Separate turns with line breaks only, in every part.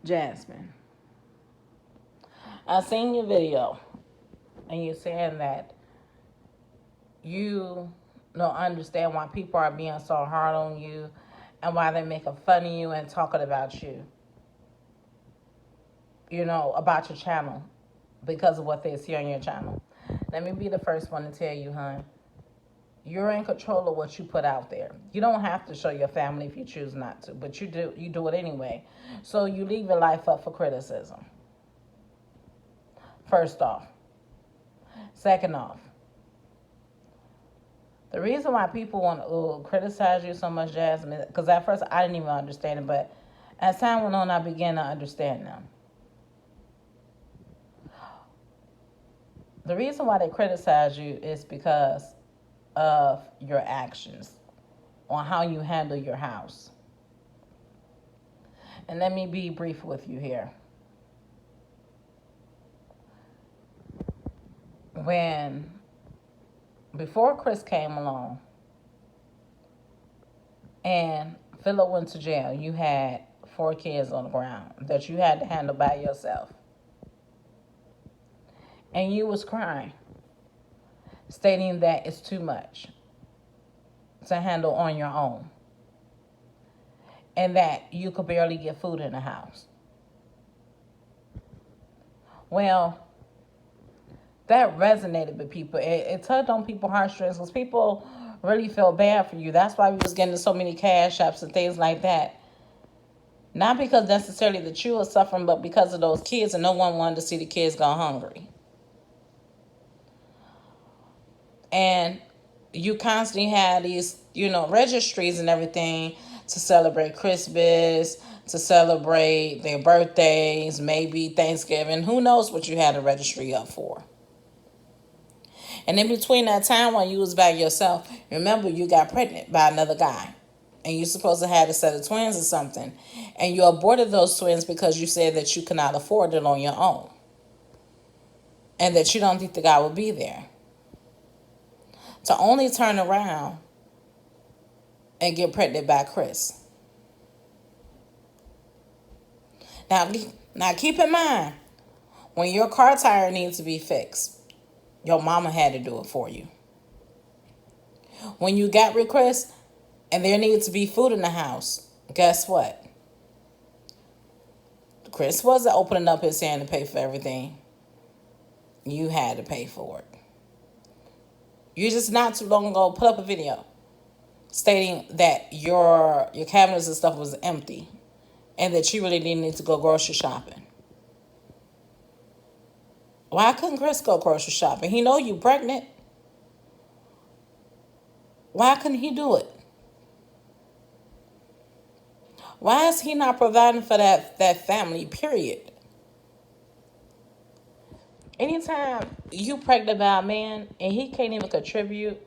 Jasmine, I seen your video, and you're saying that you don't understand why people are being so hard on you and why they're making fun of you and talking about you, about your channel because of what they see on your channel. Let me be the first one to tell you, hon, you're in control of what you put out there. You don't have to show your family if you choose not to, but you do it anyway. So you leave your life up for criticism. First off. Second off, the reason why people want to criticize you so much, Jasmine, because at first I didn't even understand it, but as time went on, I began to understand them. The reason why they criticize you is because of your actions on how you handle your house. And let me be brief with you here. Before Chris came along and Philip went to jail, you had 4 kids on the ground that you had to handle by yourself. And you was crying, stating that it's too much to handle on your own. And that you could barely get food in the house. Well, that resonated with people. It tugged on people's heartstrings because people really felt bad for you. That's why we was getting so many cash apps and things like that. Not because necessarily that you were suffering, but because of those kids, and no one wanted to see the kids go hungry. And you constantly had these, registries and everything to celebrate Christmas, to celebrate their birthdays, maybe Thanksgiving. Who knows what you had a registry up for? And in between that time when you was by yourself, remember you got pregnant by another guy. And you're supposed to have a set of twins or something. And you aborted those twins because you said that you could not afford it on your own. And that you don't think the guy will be there. To only turn around and get pregnant by Chris. Now keep in mind, when your car tire needs to be fixed, your mama had to do it for you. When you got with Chris and there needed to be food in the house, guess what? Chris wasn't opening up his hand to pay for everything. You had to pay for it. You just not too long ago put up a video stating that your cabinets and stuff was empty and that you really didn't need to go grocery shopping. Why couldn't Chris go grocery shopping? He know you pregnant. Why couldn't he do it? Why is he not providing for that family, period? Anytime you pregnant by a man and he can't even contribute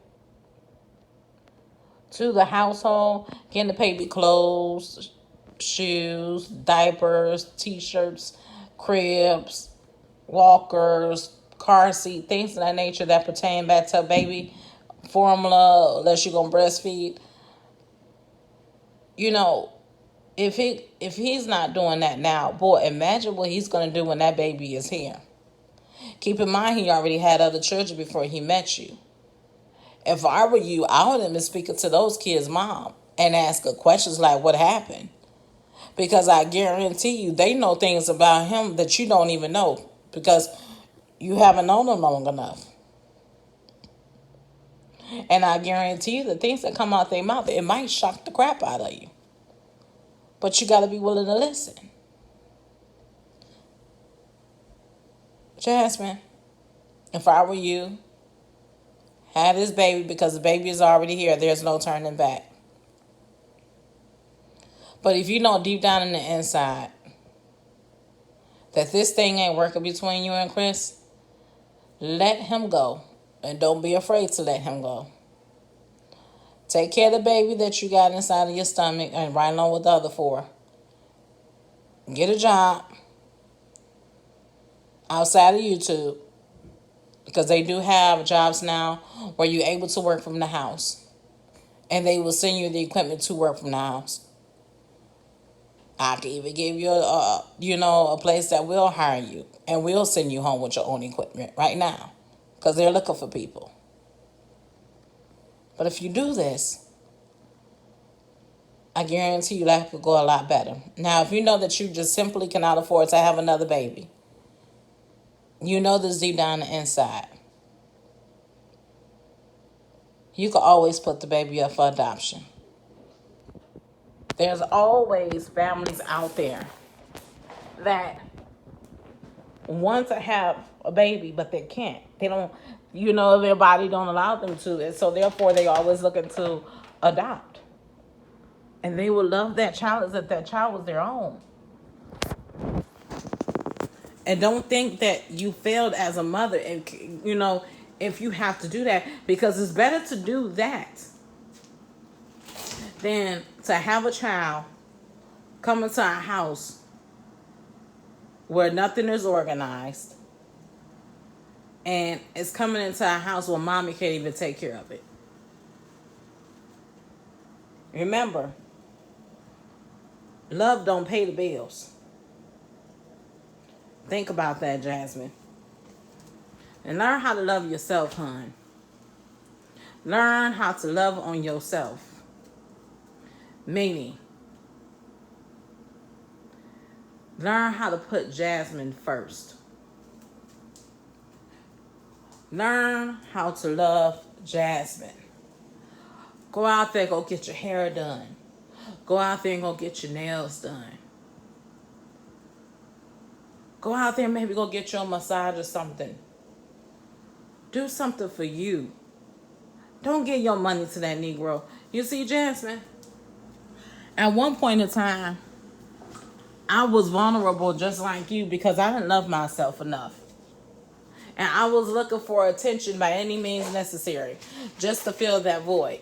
to the household, getting the baby clothes, shoes, diapers, t-shirts, cribs, walkers, car seat, things of that nature that pertain back to a baby, formula, unless you're going to breastfeed. If he's not doing that now, boy, imagine what he's going to do when that baby is here. Keep in mind, he already had other children before he met you. If I were you, I would have been speaking to those kids' mom and ask her questions like, what happened? Because I guarantee you, they know things about him that you don't even know because you haven't known him long enough. And I guarantee you, the things that come out their mouth, it might shock the crap out of you. But you got to be willing to listen. Jasmine, if I were you, have this baby because the baby is already here. There's no turning back. But if you know deep down in the inside that this thing ain't working between you and Chris, let him go. And don't be afraid to let him go. Take care of the baby that you got inside of your stomach and right along with the other 4. Get a job outside of YouTube. Because they do have jobs now where you're able to work from the house. And they will send you the equipment to work from the house. I can even give you a place that will hire you and will send you home with your own equipment right now, because they're looking for people. But if you do this, I guarantee you that could go a lot better. Now, if you know that you just simply cannot afford to have another baby, you know this deep down the inside, you can always put the baby up for adoption. There's always families out there that want to have a baby, but they can't. They don't, their body don't allow them to. And so therefore they always looking to adopt. And they would love that child as if that child was their own. And don't think that you failed as a mother, and if you have to do that, because it's better to do that than to have a child come into a house where nothing is organized, and it's coming into a house where mommy can't even take care of it. Remember, love don't pay the bills. Think about that, Jasmine. And learn how to love yourself, hon. Learn how to love on yourself. Meaning, learn how to put Jasmine first. Learn how to love Jasmine. Go out there, go get your hair done. Go out there and go get your nails done. Go out there and maybe go get your massage or something. Do something for you. Don't give your money to that Negro. You see, Jasmine, at one point in time, I was vulnerable just like you because I didn't love myself enough. And I was looking for attention by any means necessary just to fill that void.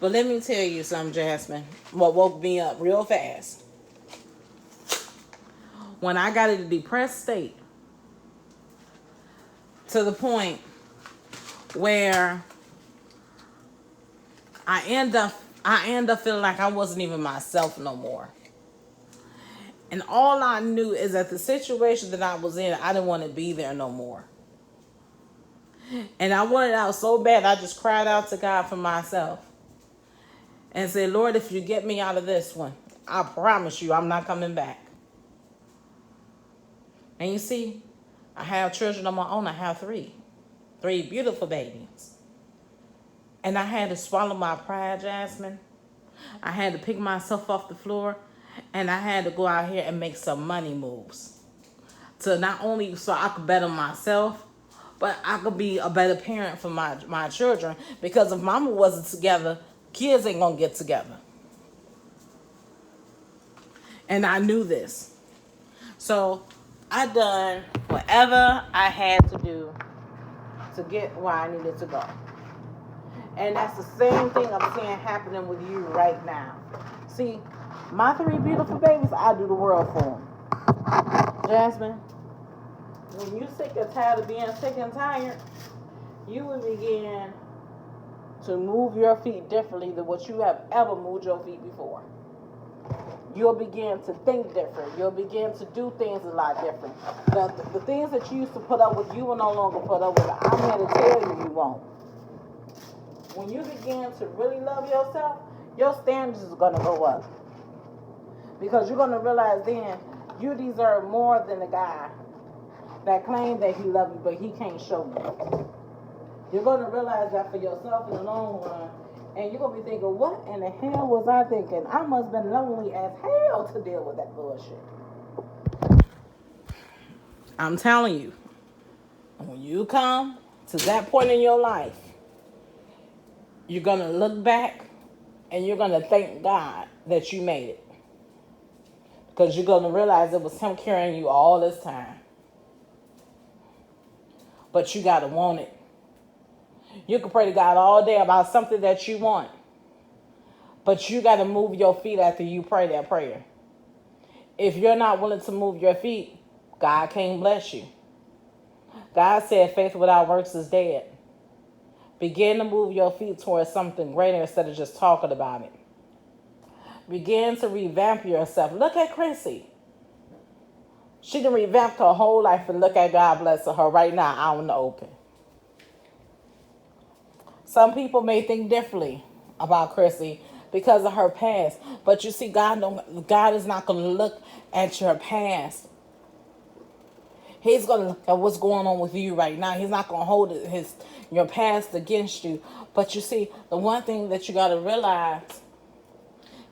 But let me tell you something, Jasmine, what woke me up real fast. When I got in a depressed state, to the point where I end up feeling like I wasn't even myself no more. And all I knew is that the situation that I was in, I didn't want to be there no more. And I wanted out so bad, I just cried out to God for myself and said, Lord, if you get me out of this one, I promise you I'm not coming back. And you see, I have children of my own. I have three beautiful babies. And I had to swallow my pride, Jasmine. I had to pick myself off the floor, and I had to go out here and make some money moves. To not only so I could better myself, but I could be a better parent for my children. Because if mama wasn't together, kids ain't gonna get together. And I knew this. So I done whatever I had to do to get where I needed to go. And that's the same thing I'm seeing happening with you right now. See, my three beautiful babies, I do the world for them. Jasmine, when you sick and tired of being sick and tired, you will begin to move your feet differently than what you have ever moved your feet before. You'll begin to think different. You'll begin to do things a lot different. The things that you used to put up with, you will no longer put up with. I'm here to tell you, you won't. When you begin to really love yourself, your standards are going to go up. Because you're going to realize then you deserve more than the guy that claimed that he loved you, but he can't show you. You're going to realize that for yourself in the long run. And you're going to be thinking, what in the hell was I thinking? I must have been lonely as hell to deal with that bullshit. I'm telling you, when you come to that point in your life, you're going to look back and you're going to thank God that you made it. Because you're going to realize it was him carrying you all this time. But you got to want it. You can pray to God all day about something that you want. But you got to move your feet after you pray that prayer. If you're not willing to move your feet, God can't bless you. God said faith without works is dead. Begin to move your feet towards something greater instead of just talking about it. Begin to revamp yourself. Look at Chrissy. She done revamped her whole life, and look at God bless her right now out in the open. Some people may think differently about Chrissy because of her past, but you see, God is not going to look at your past. He's going to look at what's going on with you right now. He's not going to hold your past against you. But you see, the one thing that you got to realize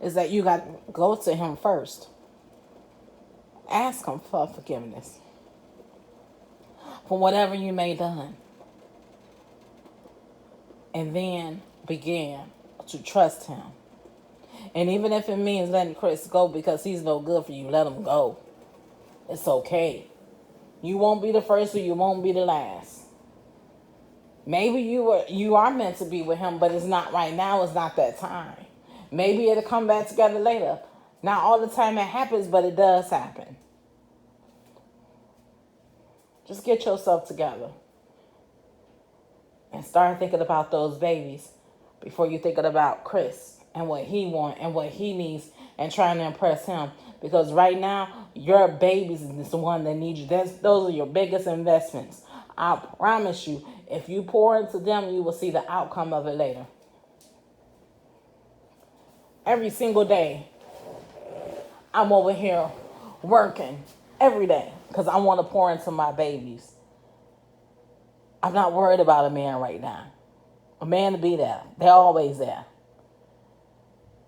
is that you got to go to him first. Ask him for forgiveness for whatever you may have done. And then begin to trust him. And even if it means letting Chris go because he's no good for you, let him go. It's okay. You won't be the first or you won't be the last. Maybe you are meant to be with him, but it's not right now. It's not that time. Maybe it'll come back together later. Not all the time it happens, but it does happen. Just get yourself together and start thinking about those babies before you thinking about Chris and what he wants and what he needs and trying to impress him. Because right now, your babies is the one that needs you. Those are your biggest investments. I promise you, if you pour into them, you will see the outcome of it later. Every single day, I'm over here working every day because I want to pour into my babies. I'm not worried about a man right now. A man to be there. They're always there.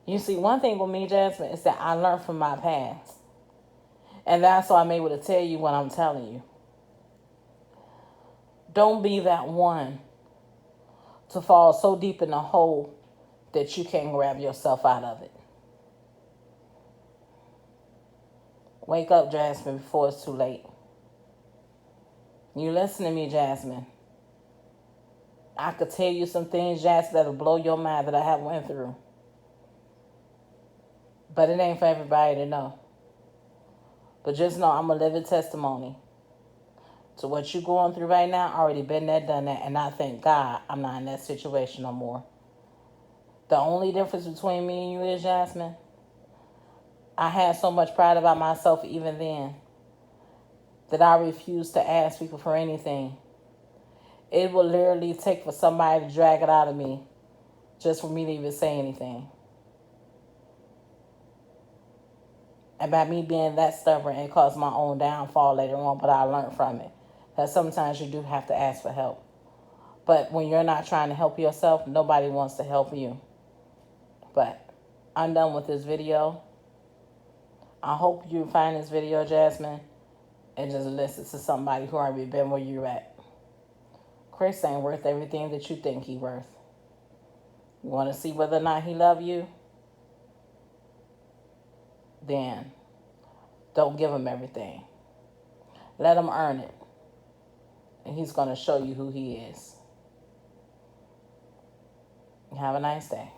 You see, one thing with me, Jasmine, is that I learned from my past. And that's why I'm able to tell you what I'm telling you. Don't be that one to fall so deep in the hole that you can't grab yourself out of it. Wake up, Jasmine, before it's too late. You listen to me, Jasmine. I could tell you some things, Jasmine, that'll blow your mind that I have went through. But it ain't for everybody to know. But just know I'm a living testimony to what you're going through right now. I already been there, done that, and I thank God I'm not in that situation no more. The only difference between me and you is, Jasmine, I had so much pride about myself even then that I refused to ask people for anything. It will literally take for somebody to drag it out of me just for me to even say anything. And by me being that stubborn, it caused my own downfall later on, but I learned from it. That sometimes you do have to ask for help. But when you're not trying to help yourself, nobody wants to help you. But I'm done with this video. I hope you find this video, Jasmine, and just listen to somebody who already been where you're at. Chris ain't worth everything that you think he worth. You want to see whether or not he love you? Then don't give him everything. Let him earn it. And he's going to show you who he is. Have a nice day.